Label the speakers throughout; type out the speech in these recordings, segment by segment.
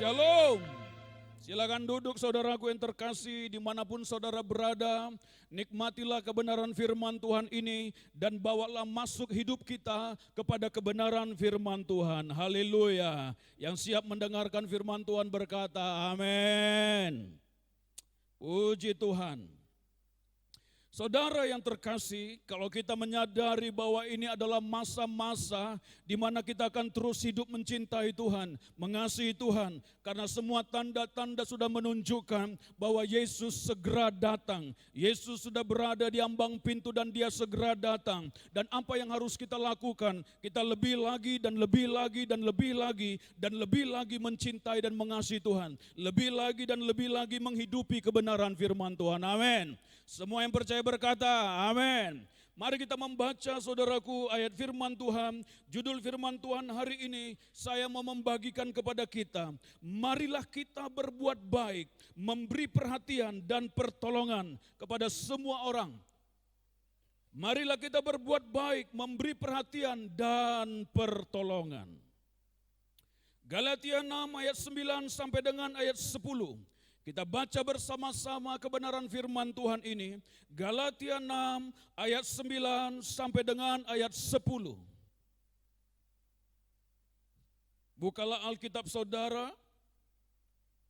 Speaker 1: Shalom. Silakan duduk saudaraku yang terkasih dimanapun saudara berada. Nikmatilah kebenaran firman Tuhan ini dan bawalah masuk hidup kita kepada kebenaran firman Tuhan. Haleluya. Yang siap mendengarkan firman Tuhan berkata amin. Puji Tuhan. Saudara yang terkasih, kalau kita menyadari bahwa ini adalah masa-masa di mana kita akan terus hidup mencintai Tuhan, mengasihi Tuhan, karena semua tanda-tanda sudah menunjukkan bahwa Yesus segera datang. Yesus sudah berada di ambang pintu dan Dia segera datang. Dan apa yang harus kita lakukan? Kita lebih lagi dan lebih lagi dan lebih lagi dan lebih lagi mencintai dan mengasihi Tuhan. Lebih lagi dan lebih lagi menghidupi kebenaran firman Tuhan. Amin. Semua yang percaya berkata amin. Mari kita membaca saudaraku ayat firman Tuhan. Judul firman Tuhan hari ini saya mau membagikan kepada kita. Marilah kita berbuat baik, memberi perhatian dan pertolongan kepada semua orang. Marilah kita berbuat baik, memberi perhatian dan pertolongan. Galatia 6 ayat 9 sampai dengan ayat 10. Kita baca bersama-sama kebenaran firman Tuhan ini. Galatia 6 ayat 9 sampai dengan ayat 10. Bukalah Alkitab saudara,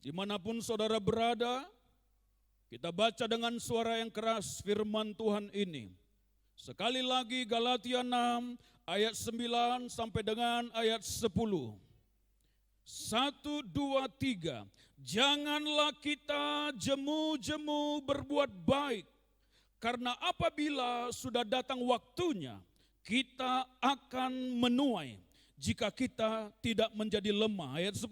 Speaker 1: dimanapun saudara berada. Kita baca dengan suara yang keras firman Tuhan ini. Sekali lagi Galatia 6 ayat 9 sampai dengan ayat 10. 1, 2, 3. Janganlah kita jemu-jemu berbuat baik, karena apabila sudah datang waktunya, kita akan menuai jika kita tidak menjadi lemah. Ayat 10.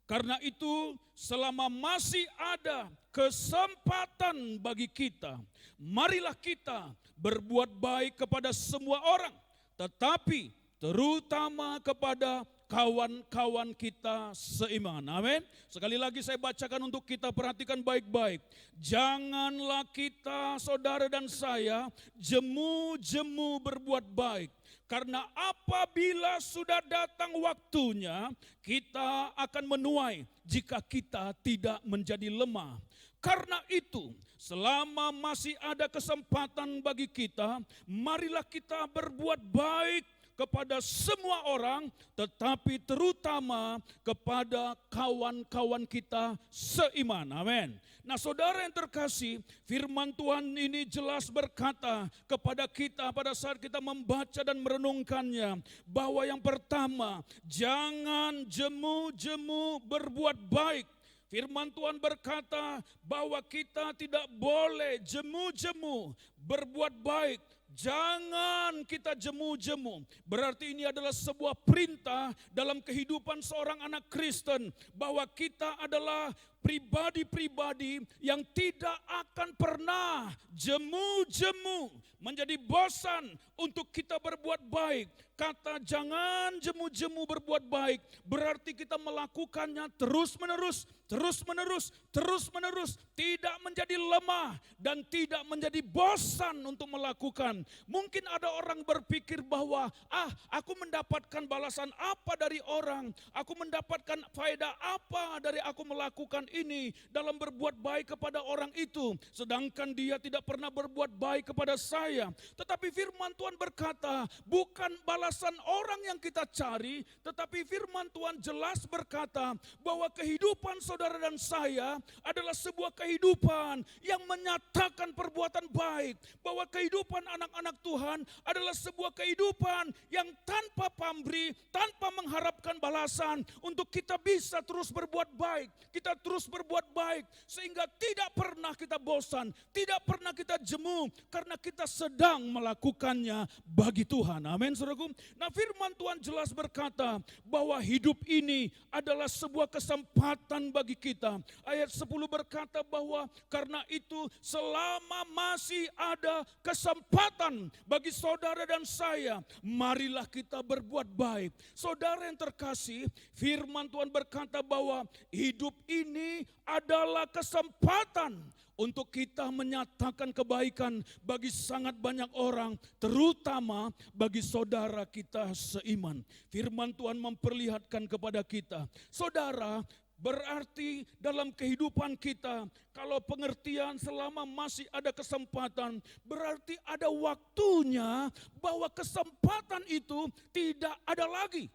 Speaker 1: Karena itu selama masih ada kesempatan bagi kita, marilah kita berbuat baik kepada semua orang, tetapi terutama kepada kawan-kawan kita seiman. Amin. Sekali lagi saya bacakan untuk kita perhatikan baik-baik. Janganlah kita, saudara dan saya, jemu-jemu berbuat baik. Karena apabila sudah datang waktunya, kita akan menuai jika kita tidak menjadi lemah. Karena itu, selama masih ada kesempatan bagi kita, marilah kita berbuat baik kepada semua orang, tetapi terutama kepada kawan-kawan kita seiman. Amin. Nah saudara yang terkasih, firman Tuhan ini jelas berkata kepada kita pada saat kita membaca dan merenungkannya, bahwa yang pertama, jangan jemu-jemu berbuat baik. Firman Tuhan berkata bahwa kita tidak boleh jemu-jemu berbuat baik. Jangan kita jemu-jemu. Berarti ini adalah sebuah perintah dalam kehidupan seorang anak Kristen, bahwa kita adalah pribadi-pribadi yang tidak akan pernah jemu-jemu, menjadi bosan untuk kita berbuat baik. Kata jangan jemu-jemu berbuat baik berarti kita melakukannya terus-menerus, terus-menerus, terus-menerus, tidak menjadi lemah dan tidak menjadi bosan untuk melakukan. Mungkin ada orang berpikir bahwa aku mendapatkan balasan apa dari orang, aku mendapatkan faedah apa dari aku melakukan ini dalam berbuat baik kepada orang itu, sedangkan dia tidak pernah berbuat baik kepada saya. Tetapi firman Tuhan berkata, bukan balasan orang yang kita cari, tetapi firman Tuhan jelas berkata bahwa kehidupan saudara dan saya adalah sebuah kehidupan yang menyatakan perbuatan baik, bahwa kehidupan anak-anak Tuhan adalah sebuah kehidupan yang tanpa pamrih, tanpa mengharapkan balasan, untuk kita bisa terus berbuat baik, kita terus berbuat baik, sehingga tidak pernah kita bosan, tidak pernah kita jemu, karena kita sedang melakukannya bagi Tuhan. Amin saudaraku. Nah firman Tuhan jelas berkata bahwa hidup ini adalah sebuah kesempatan bagi kita. Ayat 10 berkata bahwa karena itu selama masih ada kesempatan bagi saudara dan saya, marilah kita berbuat baik. Saudara yang terkasih, firman Tuhan berkata bahwa hidup ini adalah kesempatan untuk kita menyatakan kebaikan bagi sangat banyak orang, terutama bagi saudara kita seiman. Firman Tuhan memperlihatkan kepada kita, saudara, Berarti dalam kehidupan kita, kalau pengertian selama masih ada kesempatan, berarti ada waktunya bahwa kesempatan itu tidak ada lagi.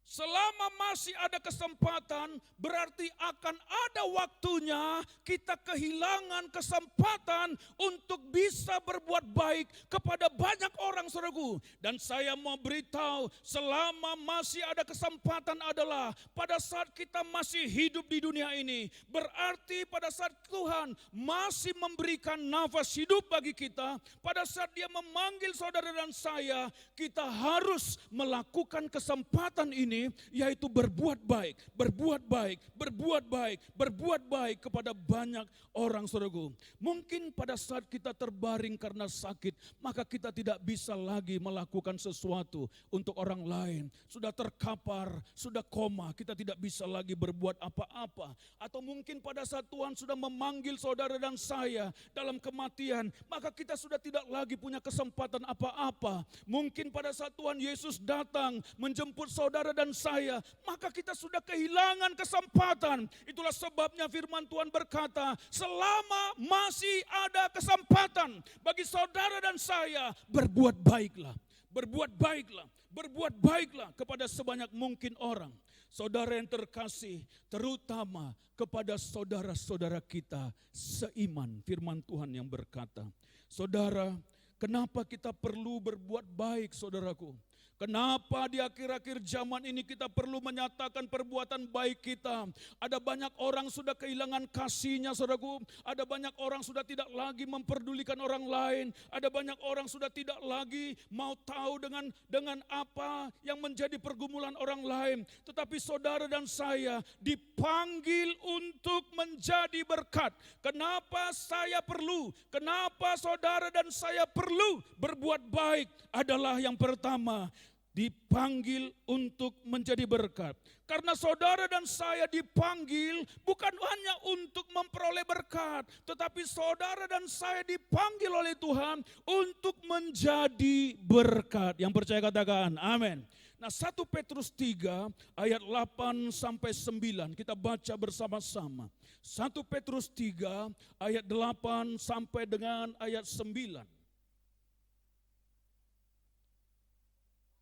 Speaker 1: Selama masih ada kesempatan, berarti akan ada waktunya kita kehilangan kesempatan untuk bisa berbuat baik kepada banyak orang, saudaraku. Dan saya mau beritahu, selama masih ada kesempatan adalah pada saat kita masih hidup di dunia ini. Berarti pada saat Tuhan masih memberikan nafas hidup bagi kita, pada saat Dia memanggil saudara dan saya, kita harus melakukan kesempatan ini, yaitu berbuat baik, berbuat baik, berbuat baik, berbuat baik kepada banyak orang, saudaraku. Mungkin pada saat kita terbaring karena sakit, maka kita tidak bisa lagi melakukan sesuatu untuk orang lain. Sudah terkapar, sudah koma, kita tidak bisa lagi berbuat apa-apa. Atau mungkin pada saat Tuhan sudah memanggil saudara dan saya dalam kematian, maka kita sudah tidak lagi punya kesempatan apa-apa. Mungkin pada saat Tuhan Yesus datang menjemput saudara dan saya, maka kita sudah kehilangan kesempatan. Itulah sebabnya firman Tuhan berkata, selama masih ada kesempatan bagi saudara dan saya, berbuat baiklah, berbuat baiklah, berbuat baiklah kepada sebanyak mungkin orang. Saudara yang terkasih, terutama kepada saudara-saudara kita seiman. Firman Tuhan yang berkata, saudara, kenapa kita perlu berbuat baik, saudaraku? Kenapa di akhir-akhir zaman ini kita perlu menyatakan perbuatan baik kita? Ada banyak orang sudah kehilangan kasihnya, saudaraku. Ada banyak orang sudah tidak lagi memperdulikan orang lain. Ada banyak orang sudah tidak lagi mau tahu dengan apa yang menjadi pergumulan orang lain. Tetapi saudara dan saya dipanggil untuk menjadi berkat. Kenapa saya perlu? Kenapa saudara dan saya perlu berbuat baik? Adalah yang pertama, dipanggil untuk menjadi berkat. Karena saudara dan saya dipanggil bukan hanya untuk memperoleh berkat, tetapi saudara dan saya dipanggil oleh Tuhan untuk menjadi berkat. Yang percaya katakan amin. Nah, 1 Petrus 3 ayat 8 sampai 9 kita baca bersama-sama. 1 Petrus 3 ayat 8 sampai dengan ayat 9.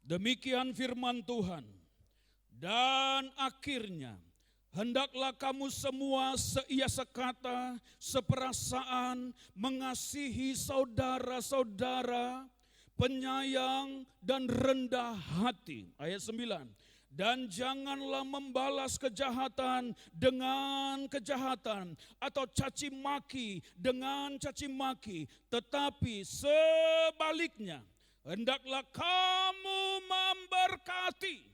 Speaker 1: Demikian firman Tuhan. Dan akhirnya, hendaklah kamu semua seia sekata, seperasaan, mengasihi saudara-saudara, penyayang dan rendah hati. Ayat 9. Dan janganlah membalas kejahatan dengan kejahatan atau caci maki dengan caci maki, tetapi sebaliknya, hendaklah kamu memberkati.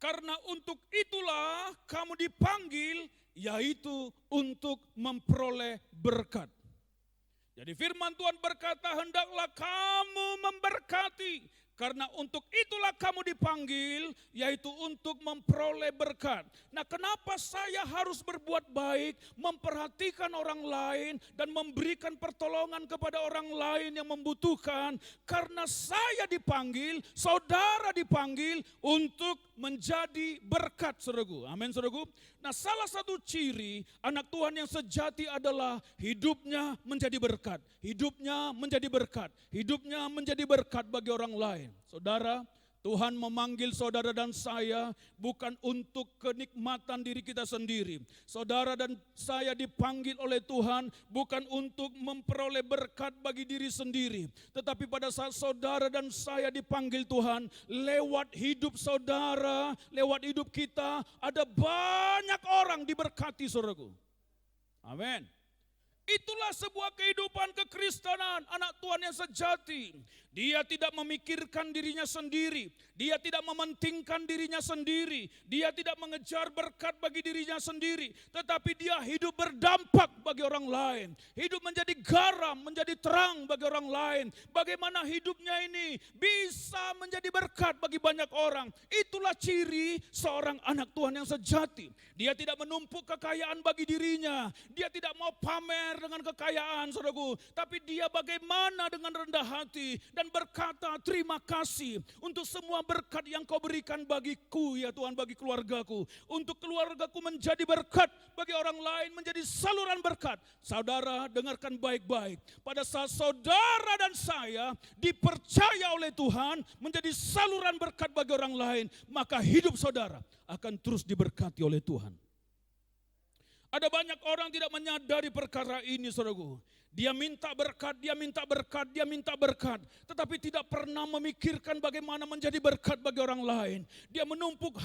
Speaker 1: Karena untuk itulah kamu dipanggil, yaitu untuk memperoleh berkat. Jadi firman Tuhan berkata, hendaklah kamu memberkati. Karena untuk itulah kamu dipanggil, yaitu untuk memperoleh berkat. Nah, kenapa saya harus berbuat baik, memperhatikan orang lain, dan memberikan pertolongan kepada orang lain yang membutuhkan? Karena saya dipanggil, saudara dipanggil untuk menjadi berkat, saudaraku. Amin, saudaraku. Nah, salah satu ciri anak Tuhan yang sejati adalah hidupnya menjadi berkat. Hidupnya menjadi berkat. Hidupnya menjadi berkat bagi orang lain. Saudara, Tuhan memanggil saudara dan saya bukan untuk kenikmatan diri kita sendiri. Saudara dan saya dipanggil oleh Tuhan bukan untuk memperoleh berkat bagi diri sendiri. Tetapi pada saat saudara dan saya dipanggil Tuhan, lewat hidup saudara, lewat hidup kita, ada banyak orang diberkati, saudaraku. Amin. Itulah sebuah kehidupan kekristenan anak Tuhan yang sejati. Dia tidak memikirkan dirinya sendiri. Dia tidak mementingkan dirinya sendiri. Dia tidak mengejar berkat bagi dirinya sendiri. Tetapi dia hidup berdampak bagi bagi orang lain. Hidup menjadi garam, menjadi terang bagi orang lain. Bagaimana hidupnya ini bisa menjadi berkat bagi banyak orang. Itulah ciri seorang anak Tuhan yang sejati. Dia tidak menumpuk kekayaan bagi dirinya. Dia tidak mau pamer dengan kekayaan, saudaraku. Tapi dia bagaimana dengan rendah hati dan berkata, terima kasih untuk semua berkat yang kau berikan bagiku ya Tuhan, bagi keluargaku. Untuk keluargaku menjadi berkat, bagi orang lain menjadi saluran berkat. Saudara dengarkan baik-baik. Pada saat saudara dan saya dipercaya oleh Tuhan menjadi saluran berkat bagi orang lain, maka hidup saudara akan terus diberkati oleh Tuhan. Ada banyak orang tidak menyadari perkara ini, saudaraku. Dia minta berkat, dia minta berkat, dia minta berkat. Tetapi tidak pernah memikirkan bagaimana menjadi berkat bagi orang lain. Dia menumpuk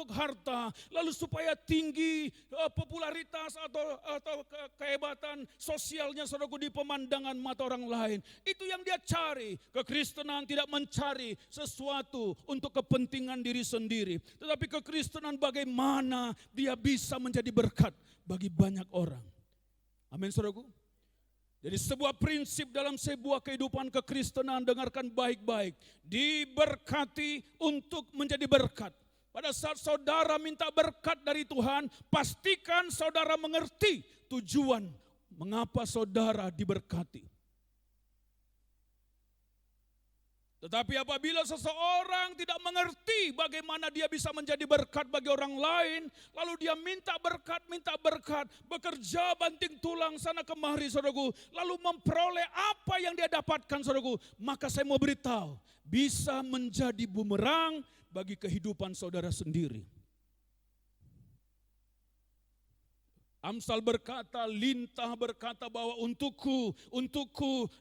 Speaker 1: harta, lalu supaya tinggi popularitas atau kehebatan sosialnya, saudaraku, di pemandangan mata orang lain. Itu yang dia cari. Kekristenan tidak mencari sesuatu untuk kepentingan diri sendiri. Tetapi kekristenan bagaimana dia bisa menjadi berkat bagi banyak orang. Amin, saudaraku. Jadi sebuah prinsip dalam sebuah kehidupan kekristenan, dengarkan baik-baik. Diberkati untuk menjadi berkat. Pada saat saudara minta berkat dari Tuhan, pastikan saudara mengerti tujuan mengapa saudara diberkati. Tetapi apabila seseorang tidak mengerti bagaimana dia bisa menjadi berkat bagi orang lain, lalu dia minta berkat, bekerja banting tulang sana kemari, saudaraku, lalu memperoleh apa yang dia dapatkan, saudaraku, maka saya mau beritahu, bisa menjadi bumerang bagi kehidupan saudara sendiri. Amsal berkata, lintah berkata bahwa untukku,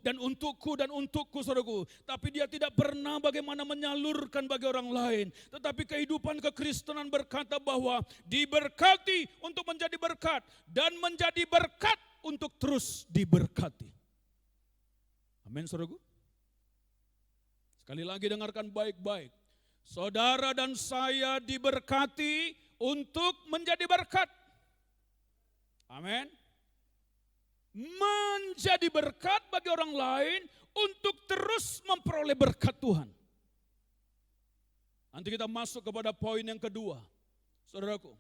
Speaker 1: dan untukku, saudaraku. Tapi dia tidak pernah bagaimana menyalurkan bagi orang lain. Tetapi kehidupan kekristenan berkata bahwa diberkati untuk menjadi berkat. Dan menjadi berkat untuk terus diberkati. Amin, saudaraku. Sekali lagi dengarkan baik-baik. Saudara dan saya diberkati untuk menjadi berkat. Amin. Menjadi berkat bagi orang lain untuk terus memperoleh berkat Tuhan. Nanti kita masuk kepada poin yang kedua, saudaraku.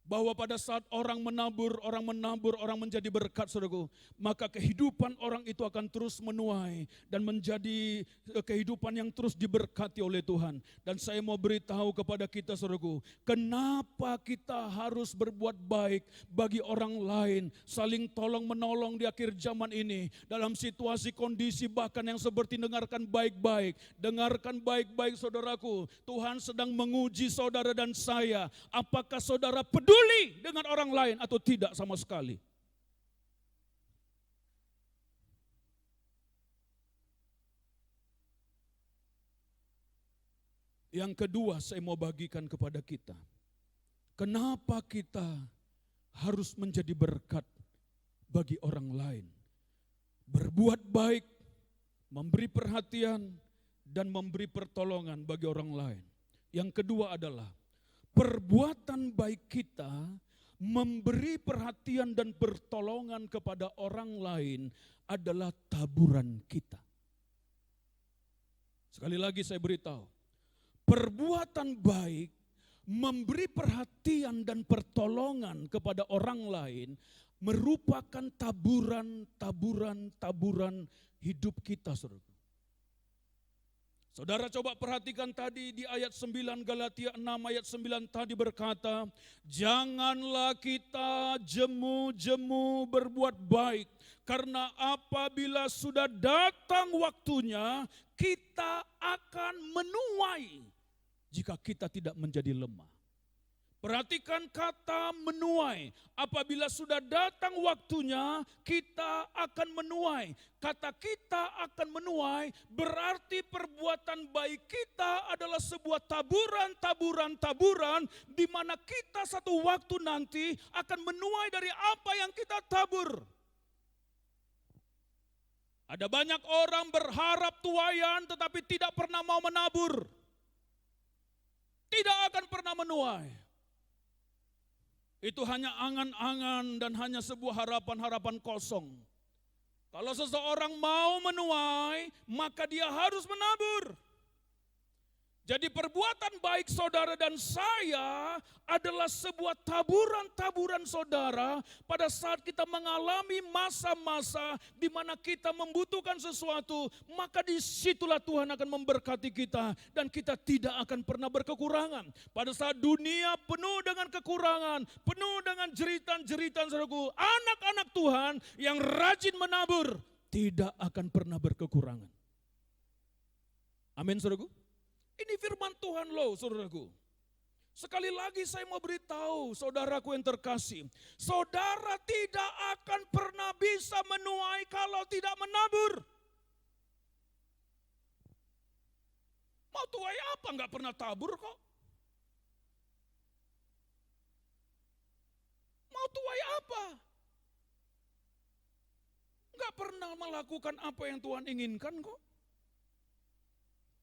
Speaker 1: Bahwa pada saat orang menabur, orang menjadi berkat, saudaraku. Maka kehidupan orang itu akan terus menuai dan menjadi kehidupan yang terus diberkati oleh Tuhan. Dan saya mau beritahu kepada kita, saudaraku, kenapa kita harus berbuat baik bagi orang lain, saling tolong menolong di akhir zaman ini, dalam situasi kondisi bahkan yang seperti dengarkan baik-baik, saudaraku. Tuhan sedang menguji saudara dan saya, apakah saudara peduli dengan orang lain atau tidak sama sekali. Yang kedua saya mau bagikan kepada kita. Kenapa kita harus menjadi berkat bagi orang lain? Berbuat baik, memberi perhatian, dan memberi pertolongan bagi orang lain. Yang kedua adalah perbuatan baik kita memberi perhatian dan pertolongan kepada orang lain adalah taburan kita. Sekali lagi saya beritahu, perbuatan baik memberi perhatian dan pertolongan kepada orang lain merupakan taburan hidup kita, saudara. Saudara coba perhatikan tadi di ayat 9, Galatia 6 ayat 9 tadi berkata, janganlah kita jemu-jemu berbuat baik, karena apabila sudah datang waktunya, kita akan menuai jika kita tidak menjadi lemah. Perhatikan kata menuai. Apabila sudah datang waktunya, kita akan menuai. Kata kita akan menuai berarti perbuatan baik kita adalah sebuah taburan di mana kita satu waktu nanti akan menuai dari apa yang kita tabur. Ada banyak orang berharap tuaian tetapi tidak pernah mau menabur. Tidak akan pernah menuai. itu hanya angan-angan dan hanya sebuah harapan-harapan kosong. Kalau seseorang mau menuai, maka dia harus menabur. Jadi perbuatan baik saudara dan saya adalah sebuah taburan-taburan saudara pada saat kita mengalami masa-masa di mana kita membutuhkan sesuatu, maka disitulah Tuhan akan memberkati kita dan kita tidak akan pernah berkekurangan. Pada saat dunia penuh dengan kekurangan, penuh dengan jeritan-jeritan saudaraku, anak-anak Tuhan yang rajin menabur tidak akan pernah berkekurangan. Amin saudaraku. Ini firman Tuhan loh saudaraku. Sekali lagi saya mau beritahu saudaraku yang terkasih. Saudara tidak akan pernah bisa menuai kalau tidak menabur. Mau tuai apa? Enggak pernah tabur kok. Mau tuai apa? Enggak pernah melakukan apa yang Tuhan inginkan kok.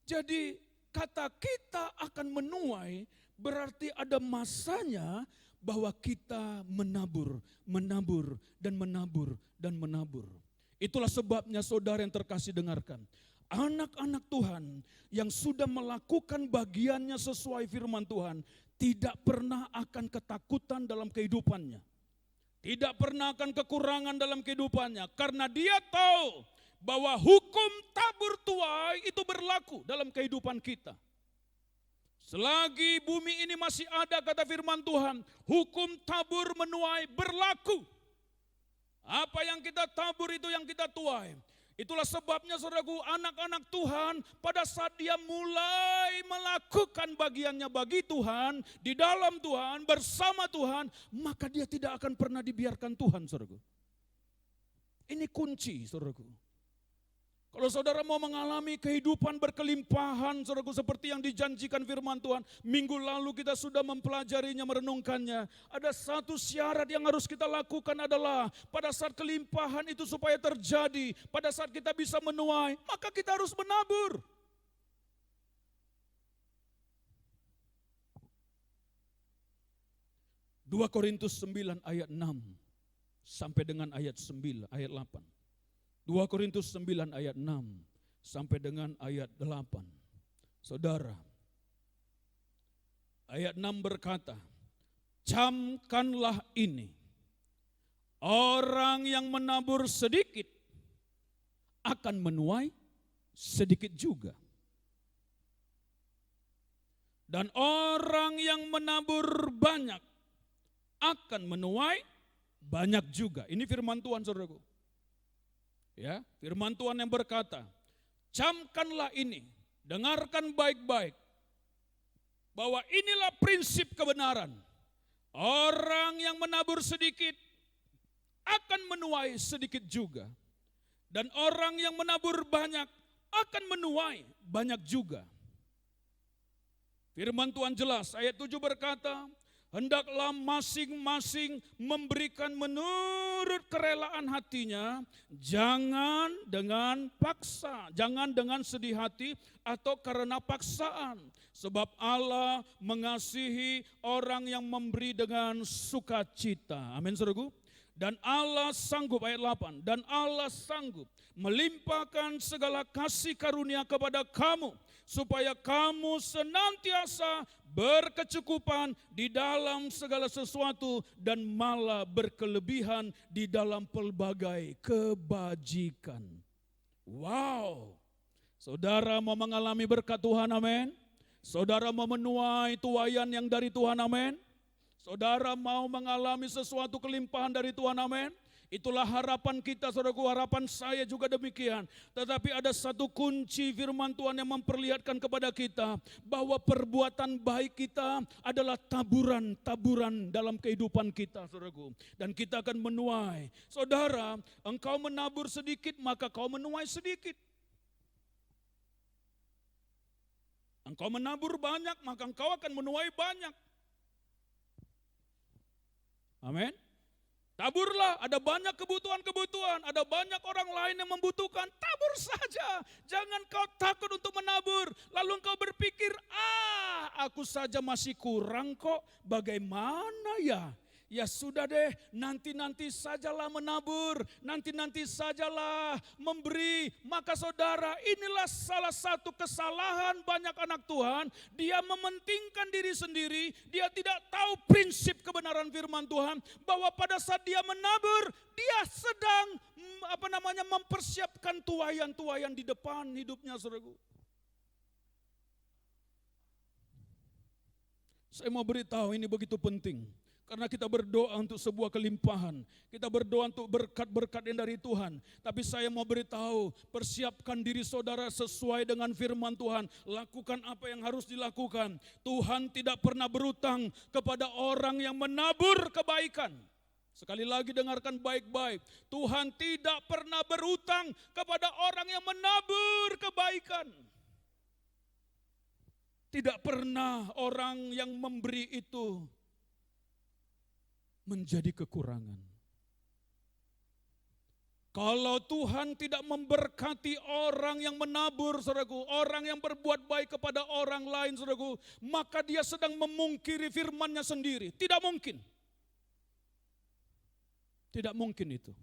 Speaker 1: Jadi kata kita akan menuai berarti ada masanya bahwa kita menabur, menabur, dan menabur, dan menabur. Itulah sebabnya saudara yang terkasih dengarkan. Anak-anak Tuhan yang sudah melakukan bagiannya sesuai firman Tuhan tidak pernah akan ketakutan dalam kehidupannya. Tidak pernah akan kekurangan dalam kehidupannya karena dia tahu bahwa hukum tabur tuai itu berlaku dalam kehidupan kita. Selagi bumi ini masih ada kata firman Tuhan, hukum tabur menuai berlaku. Apa yang kita tabur itu yang kita tuai. Itulah sebabnya saudaraku, anak-anak Tuhan pada saat dia mulai melakukan bagiannya bagi Tuhan, di dalam Tuhan, bersama Tuhan, maka dia tidak akan pernah dibiarkan Tuhan saudaraku. Ini kunci saudaraku. Kalau saudara mau mengalami kehidupan berkelimpahan, saudaraku, seperti yang dijanjikan firman Tuhan, minggu lalu kita sudah mempelajarinya, merenungkannya. Ada satu syarat yang harus kita lakukan adalah pada saat kelimpahan itu supaya terjadi, pada saat kita bisa menuai, maka kita harus menabur. Dua Korintus 9 ayat 6 sampai dengan ayat 9, ayat 8. 2 Korintus 9 ayat 6 sampai dengan ayat 8. Saudara, ayat 6 berkata, camkanlah ini, orang yang menabur sedikit akan menuai sedikit juga. Dan orang yang menabur banyak akan menuai banyak juga. Ini firman Tuhan saudaraku. Ya, firman Tuhan yang berkata, camkanlah ini, dengarkan baik-baik, bahwa inilah prinsip kebenaran. Orang yang menabur sedikit akan menuai sedikit juga. Dan orang yang menabur banyak akan menuai banyak juga. Firman Tuhan jelas, ayat 7 berkata, hendaklah masing-masing memberikan menurut kerelaan hatinya, jangan dengan paksa, jangan dengan sedih hati atau karena paksaan. Sebab Allah mengasihi orang yang memberi dengan sukacita. Amin saudaraku. Dan Allah sanggup, ayat 8, dan Allah sanggup melimpahkan segala kasih karunia kepada kamu, supaya kamu senantiasa berkecukupan di dalam segala sesuatu dan malah berkelebihan di dalam pelbagai kebajikan. Wow, saudara mau mengalami berkat Tuhan, amin. Saudara mau menuai tuaian yang dari Tuhan, amin. Saudara mau mengalami sesuatu kelimpahan dari Tuhan, amin. Itulah harapan kita, saudaraku, harapan saya juga demikian. Tetapi ada satu kunci firman Tuhan yang memperlihatkan kepada kita bahwa perbuatan baik kita adalah taburan-taburan dalam kehidupan kita, saudaraku. Dan kita akan menuai. Saudara, engkau menabur sedikit, maka kau menuai sedikit. Engkau menabur banyak, maka engkau akan menuai banyak. Amin. Taburlah, ada banyak kebutuhan-kebutuhan, ada banyak orang lain yang membutuhkan, tabur saja. Jangan kau takut untuk menabur, lalu kau berpikir, aku saja masih kurang kok, bagaimana ya Ya sudah deh, nanti-nanti sajalah menabur, nanti-nanti sajalah memberi. Maka saudara, inilah salah satu kesalahan banyak anak Tuhan. Dia mementingkan diri sendiri, dia tidak tahu prinsip kebenaran firman Tuhan. Bahwa pada saat dia menabur, dia sedang mempersiapkan tuaian-tuaian di depan hidupnya, saudaraku. Saya mau beritahu ini begitu penting. Karena kita berdoa untuk sebuah kelimpahan. Kita berdoa untuk berkat-berkat yang dari Tuhan. Tapi saya mau beritahu, persiapkan diri saudara sesuai dengan firman Tuhan. Lakukan apa yang harus dilakukan. Tuhan tidak pernah berutang kepada orang yang menabur kebaikan. Sekali lagi dengarkan baik-baik. Tuhan tidak pernah berutang kepada orang yang menabur kebaikan. Tidak pernah orang yang memberi itu menjadi kekurangan. Kalau Tuhan tidak memberkati orang yang menabur, saudaraku, orang yang berbuat baik kepada orang lain, saudaraku, maka dia sedang memungkiri firman-Nya sendiri. Tidak mungkin. Tidak mungkin itu.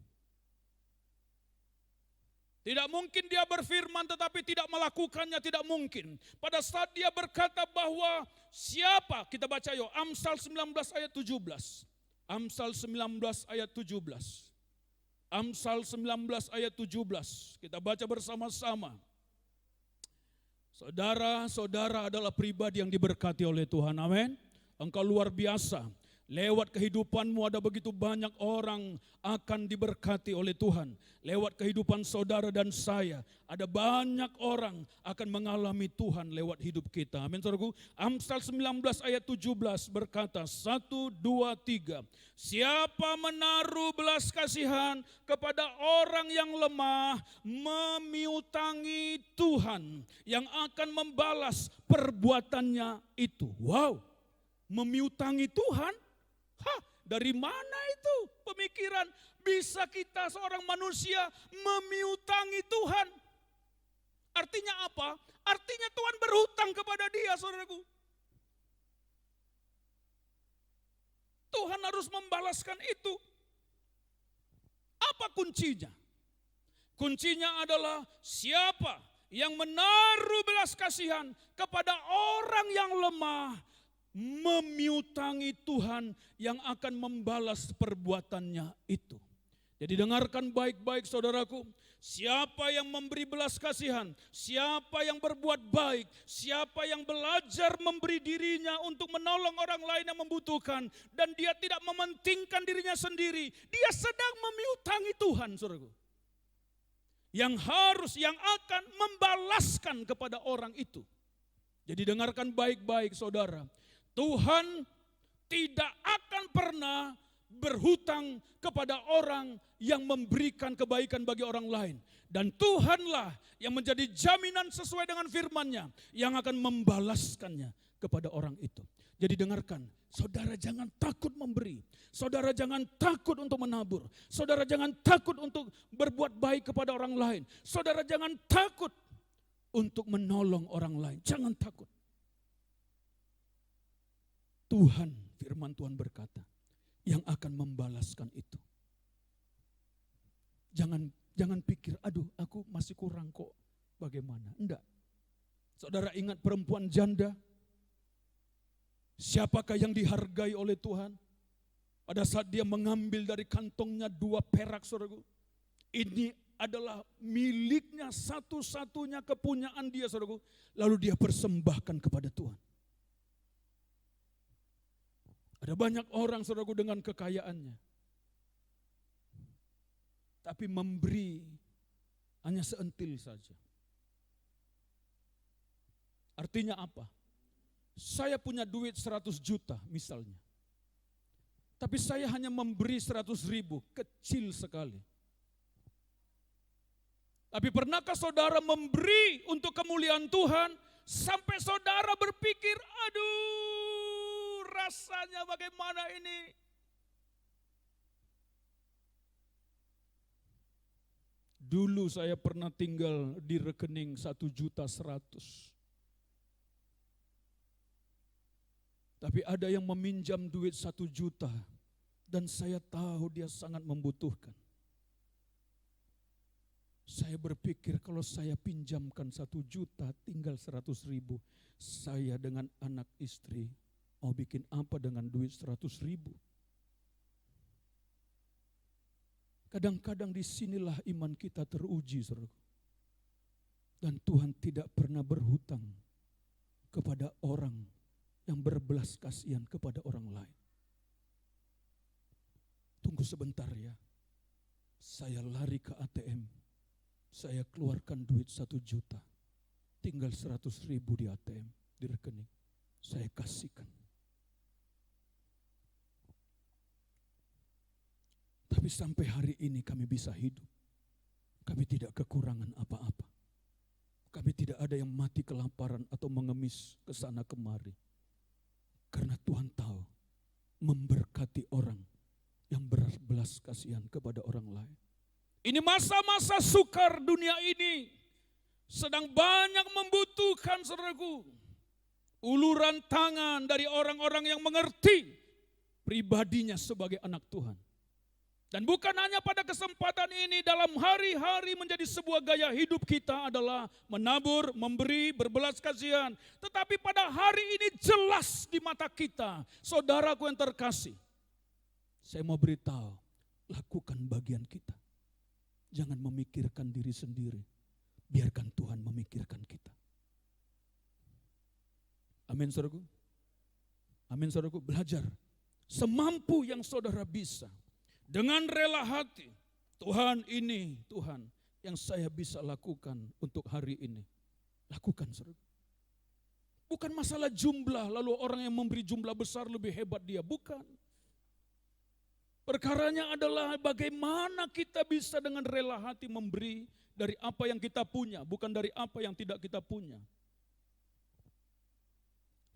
Speaker 1: Tidak mungkin dia berfirman tetapi tidak melakukannya, tidak mungkin. Pada saat dia berkata bahwa siapa, kita baca yuk, Amsal 19 ayat 17. Amsal 19 ayat 17. Amsal 19 ayat 17. Kita baca bersama-sama. Saudara-saudara adalah pribadi yang diberkati oleh Tuhan. Amin. Engkau luar biasa. Lewat kehidupanmu ada begitu banyak orang akan diberkati oleh Tuhan. Lewat kehidupan saudara dan saya, ada banyak orang akan mengalami Tuhan lewat hidup kita. Amin, saudaraku. Amsal 19 ayat 17 berkata, 1, 2, 3. Siapa menaruh belas kasihan kepada orang yang lemah, memiutangi Tuhan yang akan membalas perbuatannya itu. Wow, memiutangi Tuhan? Dari mana itu pemikiran bisa kita seorang manusia memiutangi Tuhan? Artinya apa? Artinya Tuhan berhutang kepada dia, saudaraku. Tuhan harus membalaskan itu. Apa kuncinya? Kuncinya adalah siapa yang menaruh belas kasihan kepada orang yang lemah, memiutangi Tuhan yang akan membalas perbuatannya itu. Jadi dengarkan baik-baik saudaraku, siapa yang memberi belas kasihan, siapa yang berbuat baik, siapa yang belajar memberi dirinya untuk menolong orang lain yang membutuhkan, dan dia tidak mementingkan dirinya sendiri, dia sedang memiutangi Tuhan, saudaraku. Yang akan membalaskan kepada orang itu. Jadi dengarkan baik-baik saudara, Tuhan tidak akan pernah berhutang kepada orang yang memberikan kebaikan bagi orang lain. Dan Tuhanlah yang menjadi jaminan sesuai dengan firman-Nya yang akan membalaskannya kepada orang itu. Jadi dengarkan, saudara jangan takut memberi. Saudara jangan takut untuk menabur. Saudara jangan takut untuk berbuat baik kepada orang lain. Saudara jangan takut untuk menolong orang lain. Jangan takut. Tuhan, firman Tuhan berkata, yang akan membalaskan itu. Jangan pikir, aduh aku masih kurang kok, bagaimana? Enggak. Saudara ingat perempuan janda? Siapakah yang dihargai oleh Tuhan? Pada saat dia mengambil dari kantongnya 2 perak, saudaraku. Ini adalah miliknya, satu-satunya kepunyaan dia, saudaraku. Lalu dia persembahkan kepada Tuhan. Ada banyak orang, saudaraku, dengan kekayaannya. Tapi memberi hanya seentil saja. Artinya apa? Saya punya duit 100 juta misalnya. Tapi saya hanya memberi 100.000, kecil sekali. Tapi pernahkah saudara memberi untuk kemuliaan Tuhan sampai saudara berpikir, aduh rasanya bagaimana ini? Dulu saya pernah tinggal di rekening 1.100.000. Tapi ada yang meminjam duit 1 juta dan saya tahu dia sangat membutuhkan. Saya berpikir kalau saya pinjamkan 1 juta tinggal 100.000. Saya dengan anak istri mau bikin apa dengan duit 100.000? Kadang-kadang disinilah iman kita teruji, saudara. Dan Tuhan tidak pernah berhutang kepada orang yang berbelas kasihan kepada orang lain. Tunggu sebentar ya. Saya lari ke ATM. Saya keluarkan duit 1 juta. Tinggal 100.000 di ATM, di rekening. Saya kasihkan. Tapi sampai hari ini kami bisa hidup. Kami tidak kekurangan apa-apa. Kami tidak ada yang mati kelaparan atau mengemis ke sana kemari. Karena Tuhan tahu memberkati orang yang berbelas kasihan kepada orang lain. Ini masa-masa sukar dunia ini sedang banyak membutuhkan, saudaraku, uluran tangan dari orang-orang yang mengerti pribadinya sebagai anak Tuhan. Dan bukan hanya pada kesempatan ini, dalam hari-hari menjadi sebuah gaya hidup kita adalah menabur, memberi, berbelas kasihan. Tetapi pada hari ini jelas di mata kita, saudaraku yang terkasih, saya mau beritahu, lakukan bagian kita. Jangan memikirkan diri sendiri, biarkan Tuhan memikirkan kita. Amin, saudaraku. Amin, saudaraku. Belajar semampu yang saudara bisa. Dengan rela hati, Tuhan ini, Tuhan yang saya bisa lakukan untuk hari ini. Lakukan, saudara. Bukan masalah jumlah, lalu orang yang memberi jumlah besar lebih hebat dia. Bukan. Perkaranya adalah bagaimana kita bisa dengan rela hati memberi dari apa yang kita punya, bukan dari apa yang tidak kita punya.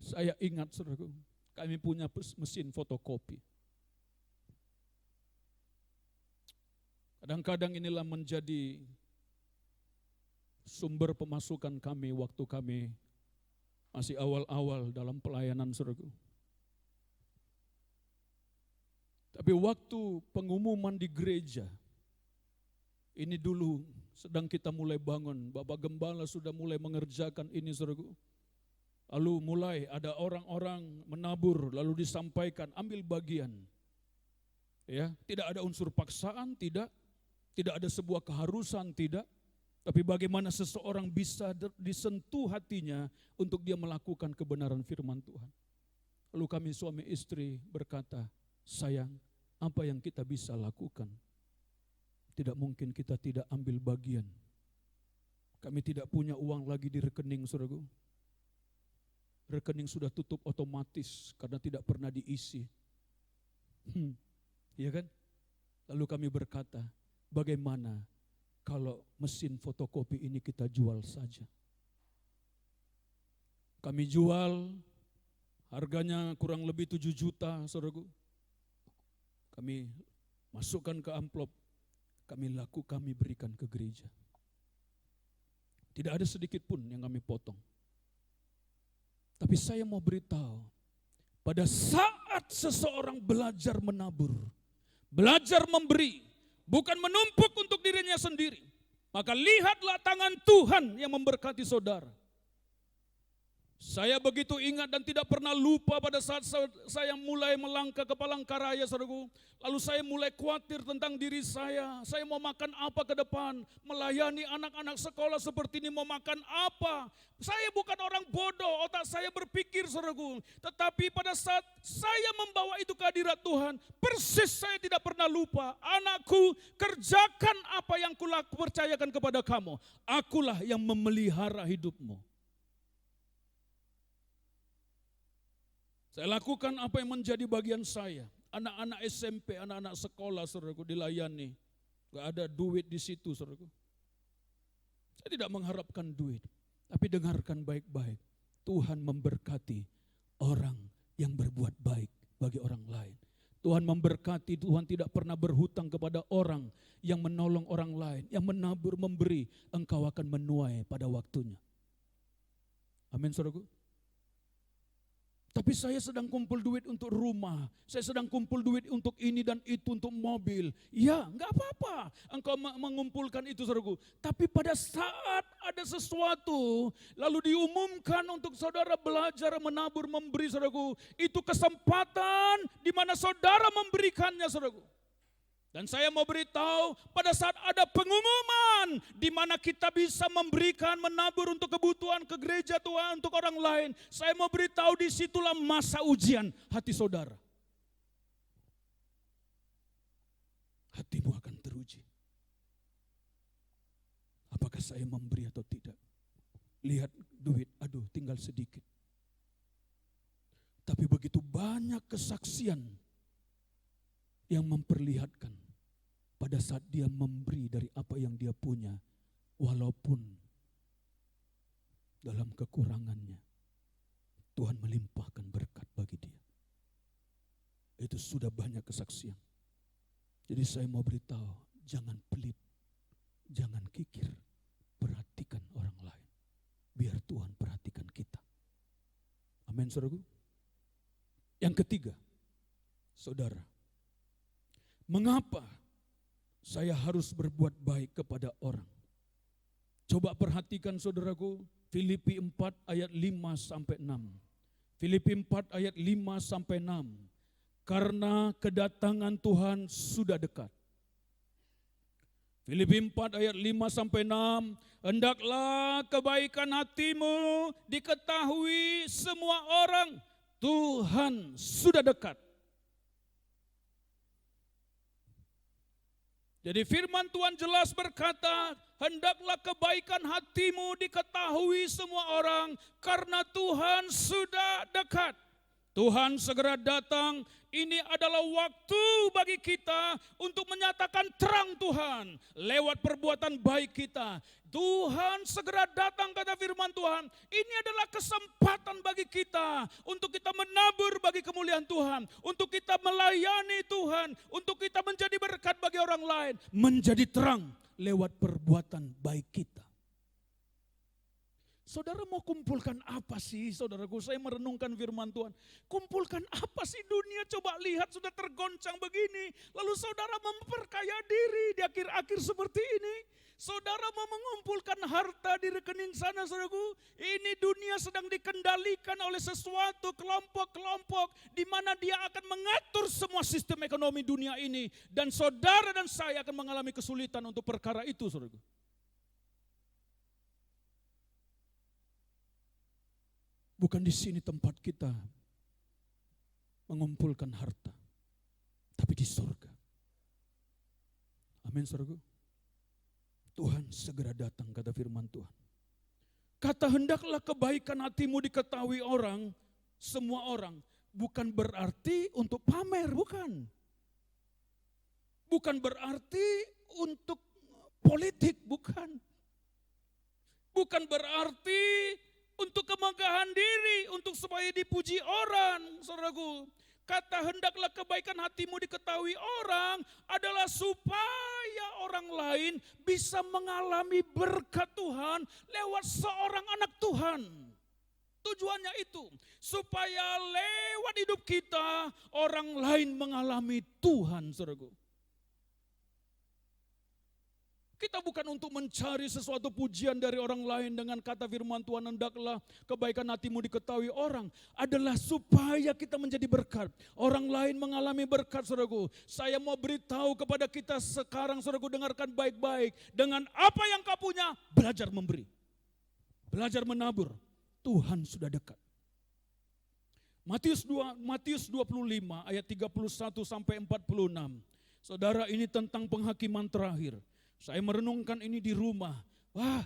Speaker 1: Saya ingat, saudaraku, kami punya mesin fotokopi. Kadang-kadang inilah menjadi sumber pemasukan kami waktu kami masih awal-awal dalam pelayanan, saudaraku. Tapi waktu pengumuman di gereja, ini dulu sedang kita mulai bangun, Bapak Gembala sudah mulai mengerjakan ini, saudaraku. Lalu mulai ada orang-orang menabur, lalu disampaikan, ambil bagian. Ya, tidak ada unsur paksaan, tidak ada sebuah keharusan, tidak. Tapi bagaimana seseorang bisa disentuh hatinya untuk dia melakukan kebenaran firman Tuhan. Lalu kami suami istri berkata, sayang, apa yang kita bisa lakukan? Tidak mungkin kita tidak ambil bagian. Kami tidak punya uang lagi di rekening, saudaraku. Rekening sudah tutup otomatis karena tidak pernah diisi. Iya kan? Lalu kami berkata, bagaimana kalau mesin fotokopi ini kita jual saja? Kami jual, harganya kurang lebih 7 juta, saudaraku. Kami masukkan ke amplop, kami berikan ke gereja. Tidak ada sedikit pun yang kami potong. Tapi saya mau beritahu, pada saat seseorang belajar menabur, belajar memberi, bukan menumpuk untuk dirinya sendiri, maka lihatlah tangan Tuhan yang memberkati saudara. Saya begitu ingat dan tidak pernah lupa pada saat saya mulai melangkah ke Palangkaraya, saudaraku. Lalu saya mulai khawatir tentang diri saya. Saya mau makan apa ke depan? Melayani anak-anak sekolah seperti ini mau makan apa? Saya bukan orang bodoh, otak saya berpikir, saudaraku. Tetapi pada saat saya membawa itu ke hadirat Tuhan, persis saya tidak pernah lupa. Anakku, kerjakan apa yang percayakan kepada kamu. Akulah yang memelihara hidupmu. Saya lakukan apa yang menjadi bagian saya. Anak-anak SMP, anak-anak sekolah, saudaraku, dilayani. Gak ada duit di situ, saudaraku. Saya tidak mengharapkan duit. Tapi dengarkan baik-baik. Tuhan memberkati orang yang berbuat baik bagi orang lain. Tuhan memberkati, Tuhan tidak pernah berhutang kepada orang yang menolong orang lain. Yang menabur, memberi, engkau akan menuai pada waktunya. Amin, saudaraku. Tapi saya sedang kumpul duit untuk rumah, saya sedang kumpul duit untuk ini dan itu, untuk mobil. Ya, enggak apa-apa engkau mengumpulkan itu, saudaraku. Tapi pada saat ada sesuatu, lalu diumumkan untuk saudara belajar menabur, memberi, saudaraku. Itu kesempatan di mana saudara memberikannya, saudaraku. Dan saya mau beritahu, pada saat ada pengumuman di mana kita bisa memberikan, menabur untuk kebutuhan ke gereja Tuhan, untuk orang lain. Saya mau beritahu, disitulah masa ujian hati saudara. Hatimu akan teruji. Apakah saya memberi atau tidak? Lihat duit, aduh tinggal sedikit. Tapi begitu banyak kesaksian yang memperlihatkan pada saat dia memberi dari apa yang dia punya, walaupun dalam kekurangannya, Tuhan melimpahkan berkat bagi dia. Itu sudah banyak kesaksian. Jadi saya mau beritahu, jangan pelit, jangan kikir, perhatikan orang lain. Biar Tuhan perhatikan kita. Amin, saudaraku. Yang ketiga, saudara, mengapa saya harus berbuat baik kepada orang? Coba perhatikan, saudaraku, Filipi 4 ayat 5-6. Filipi 4 ayat 5-6. Karena kedatangan Tuhan sudah dekat. Filipi 4 ayat 5-6. Hendaklah kebaikan hatimu diketahui semua orang. Tuhan sudah dekat. Jadi firman Tuhan jelas berkata, hendaklah kebaikan hatimu diketahui semua orang, karena Tuhan sudah dekat. Tuhan segera datang. Ini adalah waktu bagi kita untuk menyatakan terang Tuhan lewat perbuatan baik kita. Tuhan segera datang, kata firman Tuhan. Ini adalah kesempatan bagi kita untuk kita menabur bagi kemuliaan Tuhan, untuk kita melayani Tuhan, untuk kita menjadi berkat bagi orang lain, menjadi terang lewat perbuatan baik kita. Saudara mau kumpulkan apa sih, saudaraku? Saya merenungkan firman Tuhan. Kumpulkan apa sih dunia? Coba lihat, sudah tergoncang begini. Lalu saudara memperkaya diri di akhir-akhir seperti ini. Saudara mau mengumpulkan harta di rekening sana, saudaraku. Ini dunia sedang dikendalikan oleh sesuatu kelompok-kelompok di mana dia akan mengatur semua sistem ekonomi dunia ini. Dan saudara dan saya akan mengalami kesulitan untuk perkara itu, saudaraku. Bukan di sini tempat kita mengumpulkan harta, tapi di surga. Amin, saudaraku. Tuhan segera datang, kata firman Tuhan. Kata hendaklah kebaikan hatimu diketahui orang, semua orang. Bukan berarti untuk pamer, bukan. Bukan berarti untuk politik, bukan. Bukan berarti untuk kemegahan diri, untuk supaya dipuji orang, saudaraku. Kata hendaklah kebaikan hatimu diketahui orang adalah supaya orang lain bisa mengalami berkat Tuhan lewat seorang anak Tuhan. Tujuannya itu, supaya lewat hidup kita orang lain mengalami Tuhan, saudaraku. Kita bukan untuk mencari sesuatu pujian dari orang lain. Dengan kata firman Tuhan, hendaklah kebaikan hatimu diketahui orang, adalah supaya kita menjadi berkat. Orang lain mengalami berkat, saudaraku. Saya mau beritahu kepada kita sekarang, saudaraku, dengarkan baik-baik. Dengan apa yang kau punya, belajar memberi. Belajar menabur. Tuhan sudah dekat. Matius 25 ayat 31 sampai 46. Saudara, ini tentang penghakiman terakhir. Saya merenungkan ini di rumah. Wah,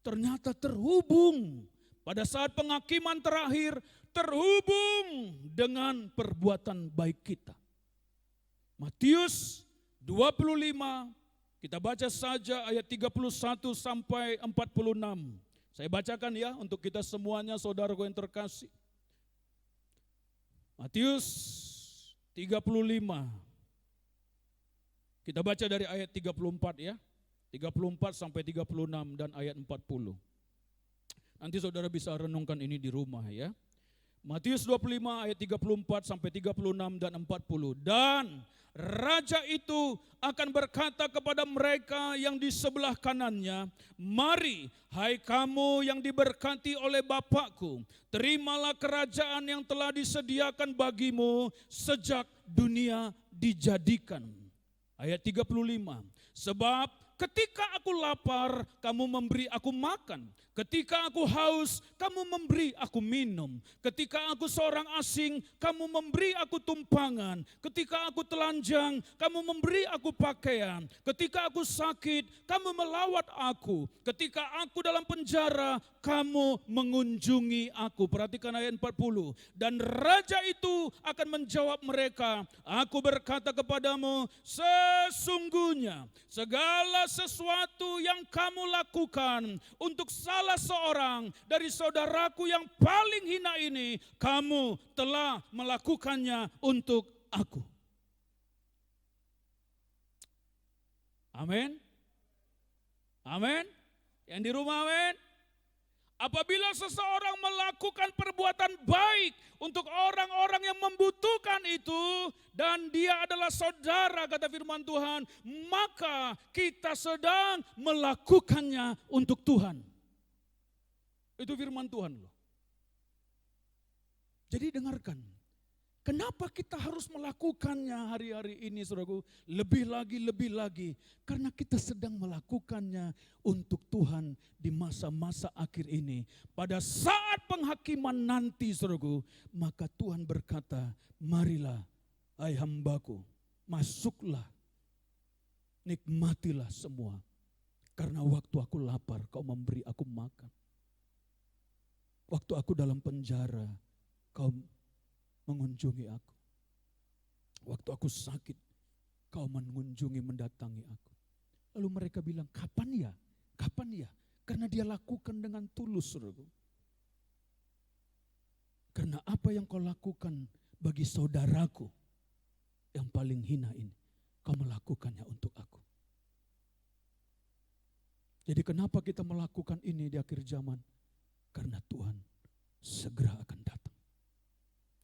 Speaker 1: ternyata terhubung. Pada saat penghakiman terakhir, terhubung dengan perbuatan baik kita. Matius 25, kita baca saja ayat 31 sampai 46. Saya bacakan ya untuk kita semuanya, saudaraku yang terkasih. Matius 35. Kita baca dari ayat 34 ya. 34 sampai 36 dan ayat 40. Nanti saudara bisa renungkan ini di rumah ya. Matius 25 ayat 34 sampai 36 dan 40. Dan raja itu akan berkata kepada mereka yang di sebelah kanannya, "Mari, hai kamu yang diberkati oleh Bapakku, terimalah kerajaan yang telah disediakan bagimu sejak dunia dijadikan." Ayat 35. Sebab ketika aku lapar, kamu memberi aku makan. Ketika aku haus, kamu memberi aku minum. Ketika aku seorang asing, kamu memberi aku tumpangan. Ketika aku telanjang, kamu memberi aku pakaian. Ketika aku sakit, kamu melawat aku. Ketika aku dalam penjara, kamu mengunjungi aku. Perhatikan ayat 40. Dan raja itu akan menjawab mereka, "Aku berkata kepadamu, sesungguhnya segala sesuatu yang kamu lakukan untuk salah seorang dari saudaraku yang paling hina ini, kamu telah melakukannya untuk aku." Amin. Amin. Yang di rumah amin. Apabila seseorang melakukan perbuatan baik untuk orang-orang yang membutuhkan itu, dan dia adalah saudara, kata firman Tuhan, maka kita sedang melakukannya untuk Tuhan. Itu firman Tuhan loh. Jadi dengarkan, kenapa kita harus melakukannya hari-hari ini, saudaraku? Lebih lagi, karena kita sedang melakukannya untuk Tuhan di masa-masa akhir ini. Pada saat penghakiman nanti, saudaraku, maka Tuhan berkata, "Marilah, hai hambaku, masuklah, nikmatilah semua. Karena waktu aku lapar, kau memberi aku makan. Waktu aku dalam penjara, kau mengunjungi aku. Waktu aku sakit, kau mengunjungi, mendatangi aku." Lalu mereka bilang, "Kapan ya? Kapan ya?" Karena dia lakukan dengan tulus, saudaraku. Karena apa yang kau lakukan bagi saudaraku yang paling hina ini, kau melakukannya untuk aku. Jadi kenapa kita melakukan ini di akhir zaman? Karena Tuhan segera akan datang.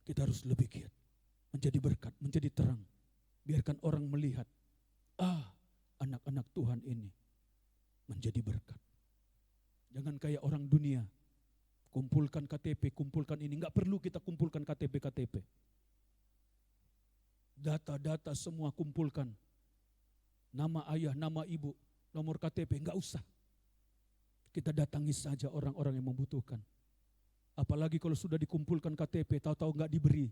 Speaker 1: Kita harus lebih giat, menjadi berkat, menjadi terang. Biarkan orang melihat, anak-anak Tuhan ini menjadi berkat. Jangan kayak orang dunia, kumpulkan KTP, kumpulkan ini. Enggak perlu kita kumpulkan KTP. Data-data semua kumpulkan. Nama ayah, nama ibu, nomor KTP, enggak usah. Kita datangi saja orang-orang yang membutuhkan. Apalagi kalau sudah dikumpulkan KTP, tahu-tahu enggak diberi.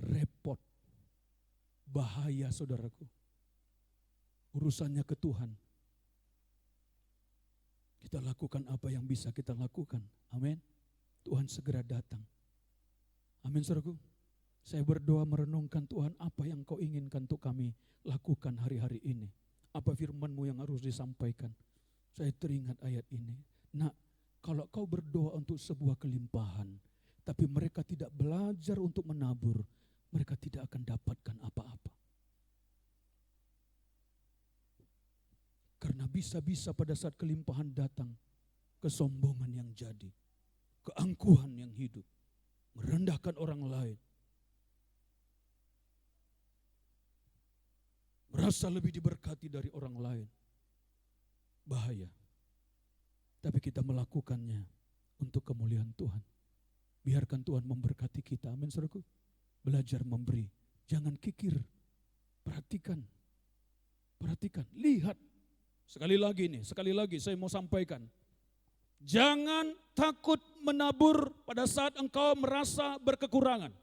Speaker 1: Repot. Bahaya, saudaraku. Urusannya ke Tuhan. Kita lakukan apa yang bisa kita lakukan. Amin. Tuhan segera datang. Amin, saudaraku. Saya berdoa merenungkan, Tuhan, apa yang kau inginkan untuk kami lakukan hari-hari ini. Apa firman-Mu yang harus disampaikan. Saya teringat ayat ini. Nah, kalau kau berdoa untuk sebuah kelimpahan, tapi mereka tidak belajar untuk menabur, mereka tidak akan dapatkan apa-apa. Karena bisa-bisa pada saat kelimpahan datang, kesombongan yang jadi, keangkuhan yang hidup, merendahkan orang lain, merasa lebih diberkati dari orang lain. Bahaya. Tapi kita melakukannya untuk kemuliaan Tuhan. Biarkan Tuhan memberkati kita. Amin, saudaraku. Belajar memberi. Jangan kikir. Perhatikan. Lihat. Sekali lagi saya mau sampaikan. Jangan takut menabur pada saat engkau merasa berkekurangan.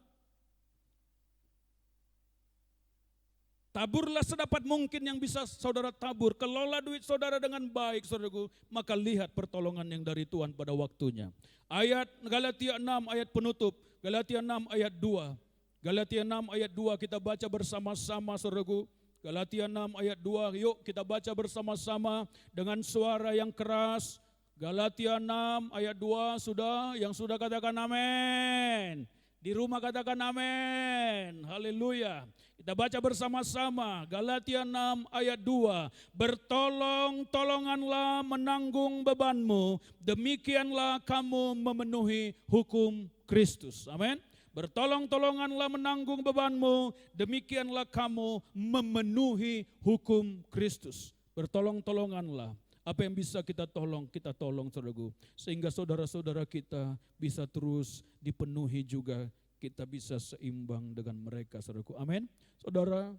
Speaker 1: Taburlah sedapat mungkin yang bisa saudara tabur. Kelola duit saudara dengan baik, saudaraku. Maka lihat pertolongan yang dari Tuhan pada waktunya. Ayat Galatia 6 ayat penutup. Galatia 6 ayat 2. Galatia 6 ayat 2 kita baca bersama-sama, saudaraku. Galatia 6 ayat 2, yuk kita baca bersama-sama dengan suara yang keras. Galatia 6 ayat 2 sudah, yang sudah katakan amin. Di rumah katakan amin. Haleluya. Kita baca bersama-sama Galatia 6 ayat 2. Bertolong-tolonganlah menanggung bebanmu, demikianlah kamu memenuhi hukum Kristus. Amin. Bertolong-tolonganlah menanggung bebanmu, demikianlah kamu memenuhi hukum Kristus. Bertolong-tolonganlah. Apa yang bisa kita tolong saudaraku. Sehingga saudara-saudara kita bisa terus dipenuhi juga. Kita bisa seimbang dengan mereka saudaraku. Amin. Saudara,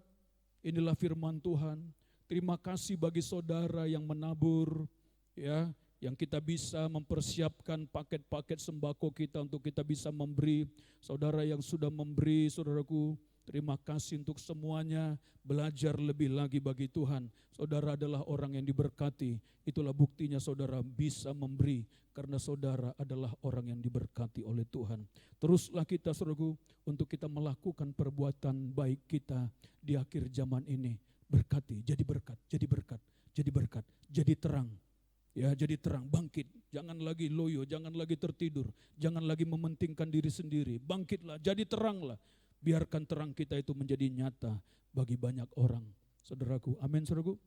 Speaker 1: inilah firman Tuhan. Terima kasih bagi saudara yang menabur, ya, yang kita bisa mempersiapkan paket-paket sembako kita untuk kita bisa memberi. Saudara yang sudah memberi, saudaraku, terima kasih untuk semuanya. Belajar lebih lagi bagi Tuhan. Saudara adalah orang yang diberkati. Itulah buktinya saudara bisa memberi. Karena saudara adalah orang yang diberkati oleh Tuhan. Teruslah kita saudaraku untuk kita melakukan perbuatan baik kita di akhir zaman ini. Berkati, jadi berkat, jadi berkat, jadi berkat, jadi terang. Ya, jadi terang, bangkit. Jangan lagi loyo, jangan lagi tertidur. Jangan lagi mementingkan diri sendiri. Bangkitlah, jadi teranglah. Biarkan terang kita itu menjadi nyata bagi banyak orang. Saudaraku, amin saudaraku.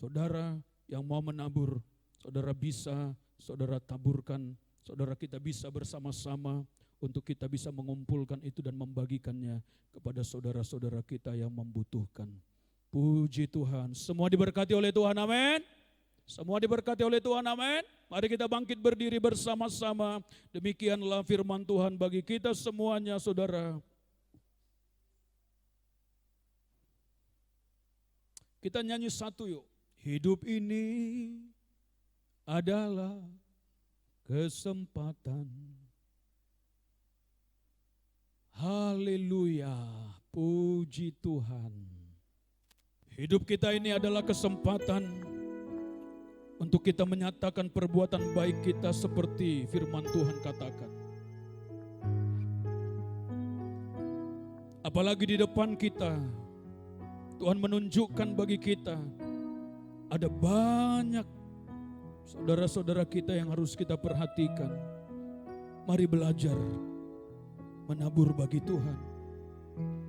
Speaker 1: Saudara yang mau menabur, saudara bisa, saudara taburkan. Saudara kita bisa bersama-sama untuk kita bisa mengumpulkan itu dan membagikannya kepada saudara-saudara kita yang membutuhkan. Puji Tuhan, semua diberkati oleh Tuhan, amin. Semua diberkati oleh Tuhan, amin. Mari kita bangkit berdiri bersama-sama. Demikianlah firman Tuhan bagi kita semuanya, saudara. Kita nyanyi satu yuk. Hidup ini adalah kesempatan. Haleluya, puji Tuhan. Hidup kita ini adalah kesempatan untuk kita menyatakan perbuatan baik kita seperti firman Tuhan katakan. Apalagi di depan kita, Tuhan menunjukkan bagi kita ada banyak saudara-saudara kita yang harus kita perhatikan. Mari belajar menabur bagi Tuhan.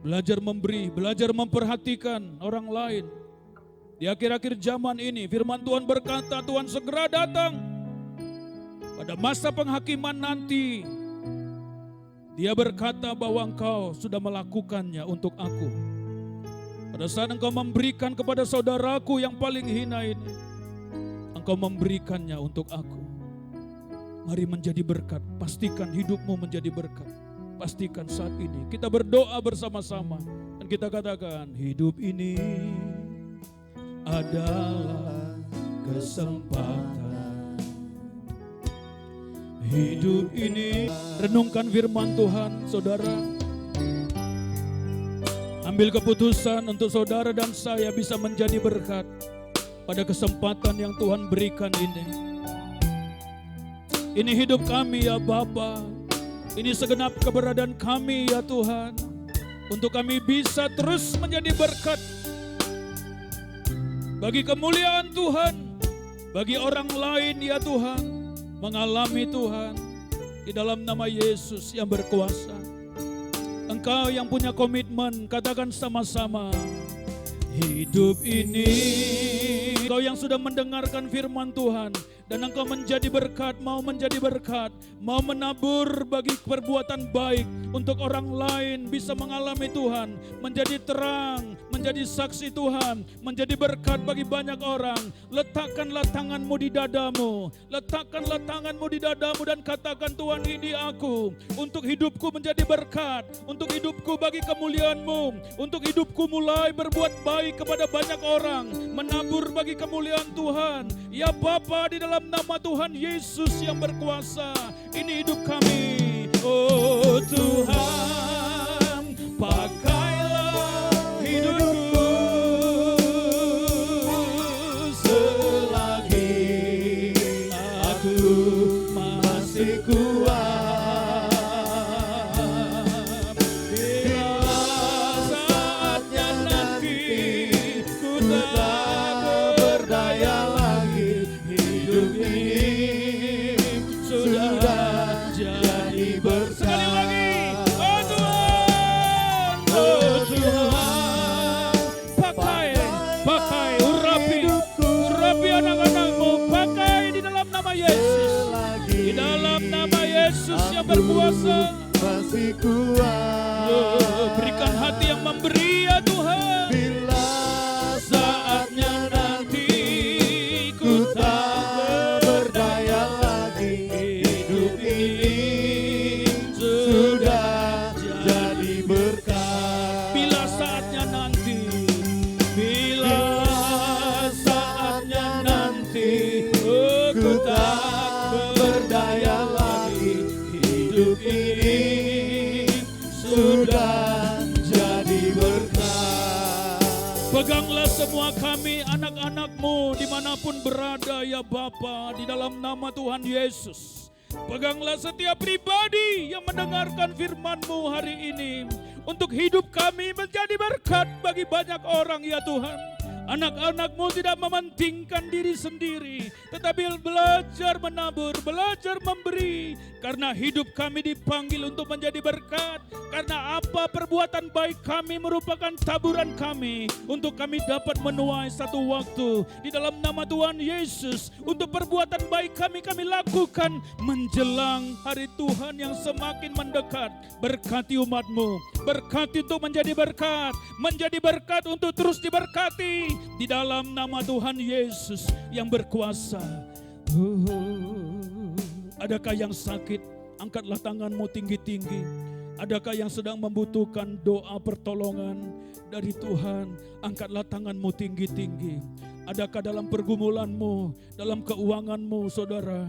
Speaker 1: Belajar memberi, belajar memperhatikan orang lain. Di akhir-akhir zaman ini firman Tuhan berkata Tuhan segera datang. Pada masa penghakiman nanti Dia berkata bahwa engkau sudah melakukannya untuk aku. Pada saat engkau memberikan kepada saudaraku yang paling hina ini, engkau memberikannya untuk aku. Mari menjadi berkat, pastikan hidupmu menjadi berkat. Pastikan saat ini kita berdoa bersama-sama dan kita katakan hidup ini adalah kesempatan. Hidup ini, renungkan firman Tuhan saudara. Ambil keputusan untuk saudara dan saya bisa menjadi berkat pada kesempatan yang Tuhan berikan ini. Ini hidup kami ya Bapa. Ini segenap keberadaan kami ya Tuhan. Untuk kami bisa terus menjadi berkat bagi kemuliaan Tuhan. Bagi orang lain ya Tuhan. Mengalami Tuhan di dalam nama Yesus yang berkuasa. Engkau yang punya komitmen, katakan sama-sama. Hidup ini, engkau yang sudah mendengarkan firman Tuhan. Dan engkau menjadi berkat, mau menjadi berkat, mau menabur bagi perbuatan baik untuk orang lain bisa mengalami Tuhan, menjadi terang, menjadi saksi Tuhan, menjadi berkat bagi banyak orang. Letakkanlah tanganmu di dadamu, letakkanlah tanganmu di dadamu dan katakan Tuhan ini aku, untuk hidupku menjadi berkat, untuk hidupku bagi kemuliaan-Mu, untuk hidupku mulai berbuat baik kepada banyak orang, menabur bagi kemuliaan Tuhan. Ya Bapa, di dalam nama Tuhan Yesus yang berkuasa, ini hidup kami. Oh Tuhan, pakailah hidupku selagi aku masih kuat. Bila saatnya nanti ku tak berdaya lagi, hidup ini sudah jadi berkat. Sekali lagi, oh pakai, urapi anak-anakmu, pakai di dalam nama Yesus. Di dalam nama Yesus yang berkuasa,
Speaker 2: masih kuat.
Speaker 1: Berikan hati yang memberi ya Tuhan.
Speaker 2: Bila
Speaker 1: Saatnya nanti ku tak
Speaker 2: berdaya lagi, hidup ini sudah jadi berkat.
Speaker 1: Bila saatnya nanti, bila saatnya nanti ku tak berdaya lagi, hidup ini sudah jadi berkat. Peganglah semua kami anak-anakmu dimanapun berada ya Bapa, di dalam nama Tuhan Yesus. Peganglah setiap pribadi yang mendengarkan firman-Mu hari ini, untuk hidup kami menjadi berkat bagi banyak orang ya Tuhan. Anak-anak-Mu tidak mementingkan diri sendiri, tetapi belajar menabur, belajar memberi. Karena hidup kami dipanggil untuk menjadi berkat. Karena apa perbuatan baik kami merupakan taburan kami, untuk kami dapat menuai satu waktu. Di dalam nama Tuhan Yesus, untuk perbuatan baik kami lakukan menjelang hari Tuhan yang semakin mendekat. Berkati umat-Mu, berkati untuk menjadi berkat untuk terus diberkati. Di dalam nama Tuhan Yesus yang berkuasa. Adakah yang sakit? Angkatlah tanganmu tinggi-tinggi. Adakah yang sedang membutuhkan doa pertolongan dari Tuhan? Angkatlah tanganmu tinggi-tinggi. Adakah dalam pergumulanmu, dalam keuanganmu, saudara,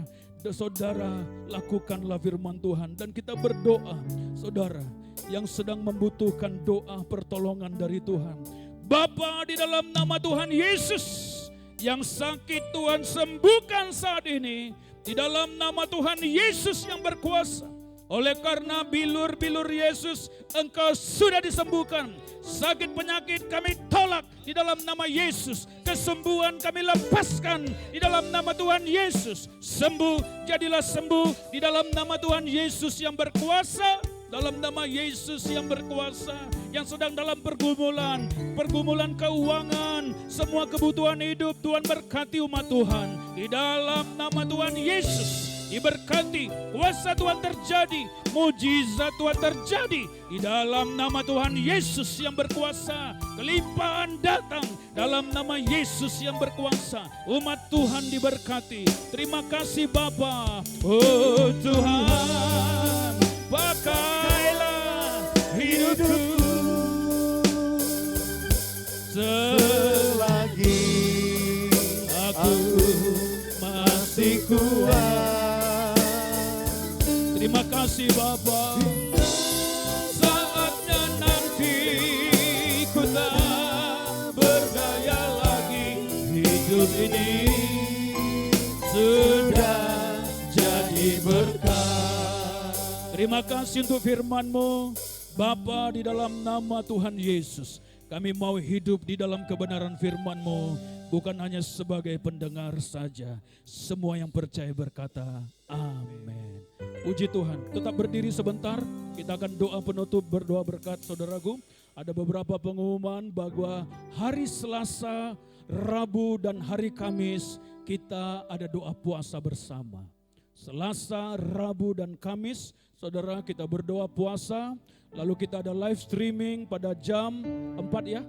Speaker 1: lakukanlah firman Tuhan. Dan kita berdoa, saudara, yang sedang membutuhkan doa pertolongan dari Tuhan. Bapa, di dalam nama Tuhan Yesus, yang sakit Tuhan sembuhkan saat ini. Di dalam nama Tuhan Yesus yang berkuasa. Oleh karena bilur-bilur Yesus, Engkau sudah disembuhkan. Sakit penyakit kami tolak di dalam nama Yesus. Kesembuhan kami lepaskan di dalam nama Tuhan Yesus. Sembuh, jadilah sembuh di dalam nama Tuhan Yesus yang berkuasa. Dalam nama Yesus yang berkuasa, yang sedang dalam pergumulan keuangan, semua kebutuhan hidup, Tuhan berkati umat Tuhan. Di dalam nama Tuhan Yesus, diberkati, kuasa Tuhan terjadi, mujizat Tuhan terjadi. Di dalam nama Tuhan Yesus yang berkuasa, kelimpahan datang dalam nama Yesus yang berkuasa. Umat Tuhan diberkati. Terima kasih Bapa. Oh Tuhan, pakailah hidupku selagi aku masih kuat. Terima kasih Bapa. Saatnya nanti ku tak berdaya lagi, hidup ini sudah jadi berkat. Terima kasih untuk firman-Mu Bapa, di dalam nama Tuhan Yesus. Kami mau hidup di dalam kebenaran firman-Mu, bukan hanya sebagai pendengar saja. Semua yang percaya berkata, amin. Puji Tuhan. Tetap berdiri sebentar, kita akan doa penutup, berdoa berkat saudaraku. Ada beberapa pengumuman bahwa hari Selasa, Rabu dan hari Kamis kita ada doa puasa bersama. Selasa, Rabu dan Kamis, saudara, kita berdoa puasa. Lalu kita ada live streaming pada jam 4 ya.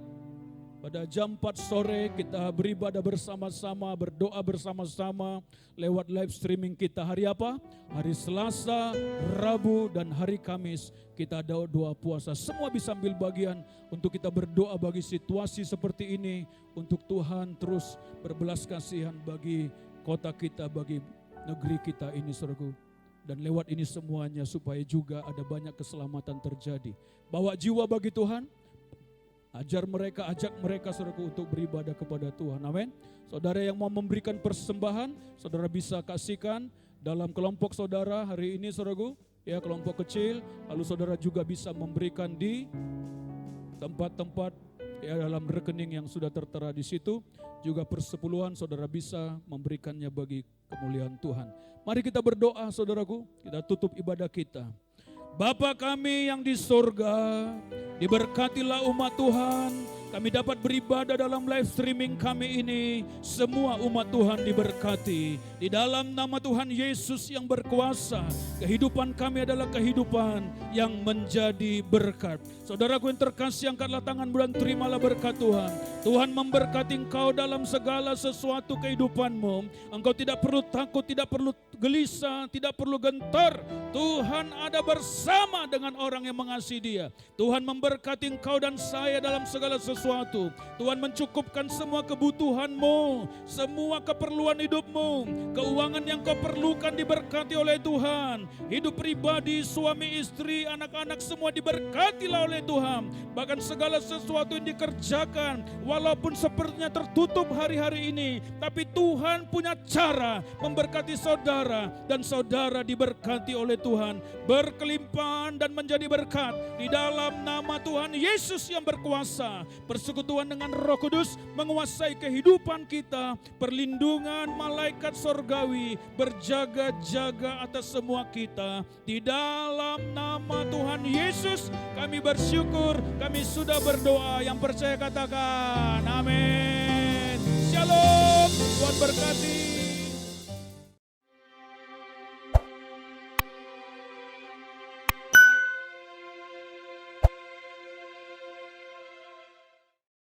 Speaker 1: Pada jam 4 sore kita beribadah bersama-sama, berdoa bersama-sama lewat live streaming kita. Hari apa? Hari Selasa, Rabu dan hari Kamis kita ada doa puasa. Semua bisa ambil bagian untuk kita berdoa bagi situasi seperti ini. Untuk Tuhan terus berbelas kasihan bagi kota kita, bagi negeri kita ini, saudaraku. Dan lewat ini semuanya supaya juga ada banyak keselamatan terjadi. Bawa jiwa bagi Tuhan, ajak mereka saudaraku untuk beribadah kepada Tuhan. Amin. Saudara yang mau memberikan persembahan, saudara bisa kasihkan dalam kelompok saudara hari ini, saudaraku. Ya, kelompok kecil, lalu saudara juga bisa memberikan di tempat-tempat ya dalam rekening yang sudah tertera di situ. Juga persepuluhan saudara bisa memberikannya bagi kemuliaan Tuhan. Mari kita berdoa saudaraku, kita tutup ibadah kita. Bapa kami yang di sorga, diberkatilah umat Tuhan, kami dapat beribadah dalam live streaming kami ini. Semua umat Tuhan diberkati. Di dalam nama Tuhan Yesus yang berkuasa, kehidupan kami adalah kehidupan yang menjadi berkat. Saudaraku yang terkasih, angkatlah tanganmu dan terimalah berkat Tuhan. Tuhan memberkati engkau dalam segala sesuatu kehidupanmu. Engkau tidak perlu takut, tidak perlu gelisah, tidak perlu gentar. Tuhan ada bersama dengan orang yang mengasihi Dia. Tuhan memberkati engkau dan saya dalam segala sesuatu. Tuhan mencukupkan semua kebutuhanmu, semua keperluan hidupmu, keuangan yang kau perlukan diberkati oleh Tuhan. Hidup pribadi, suami, istri, anak-anak semua diberkatilah oleh Tuhan. Bahkan segala sesuatu yang dikerjakan, walaupun sepertinya tertutup hari-hari ini, tapi Tuhan punya cara memberkati saudara, dan saudara diberkati oleh Tuhan, berkelimpahan dan menjadi berkat di dalam nama Tuhan Yesus yang berkuasa. Persekutuan dengan Roh Kudus menguasai kehidupan kita, perlindungan malaikat sorgawi berjaga-jaga atas semua kita. Di dalam nama Tuhan Yesus kami bersyukur, kami sudah berdoa. Yang percaya katakan amin. Shalom, Tuhan berkati.